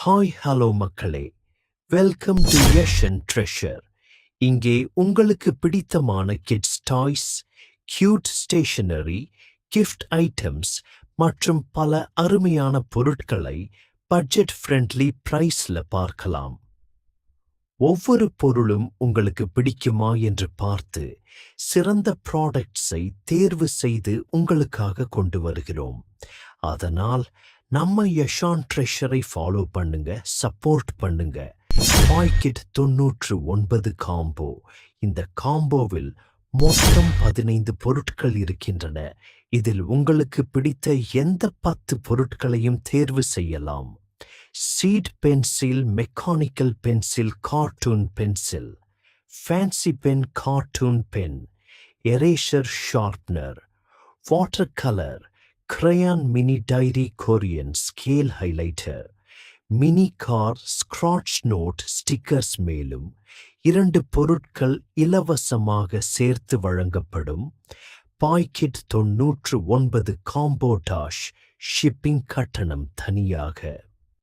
Hi hello மக்களே, welcome to Yash and treasure. இங்கே உங்களுக்கு பிடித்தமான kids toys, cute stationery, gift items மற்றும் பல அருமையான பொருட்களை பட்ஜெட் ஃப்ரெண்ட்லி பிரைஸ்ல பார்க்கலாம். ஒவ்வொரு பொருளும் உங்களுக்கு பிடிக்குமா என்று பார்த்து சிறந்த ப்ராடக்ட்ஸை தேர்வு செய்து உங்களுக்காக கொண்டு வருகிறோம். அதனால் நம்ம யஷான் ட்ரெஷரை ஃபாலோ பண்ணுங்க, சப்போர்ட் பண்ணுங்க. Pocket 99 combo. இந்த காம்போவில் மொத்தம் 15 பொருட்கள் இருக்கின்றன. இதில் உங்களுக்கு பிடித்த எந்த 10 பொருட்களையும் தேர்வு செய்யலாம். சீட் pencil, mechanical pencil, cartoon pencil, fancy pen, cartoon pen, eraser sharpener, water colour, crayon mini diary Korean scale highlighter, mini car scratch note stickers மேலும் 2 பொருட்கள் இலவசமாக சேர்த்து வழங்கப்படும். பாக்கெட் 99 காம்போ டாஷ், ஷிப்பிங் கட்டணம் தனியாக.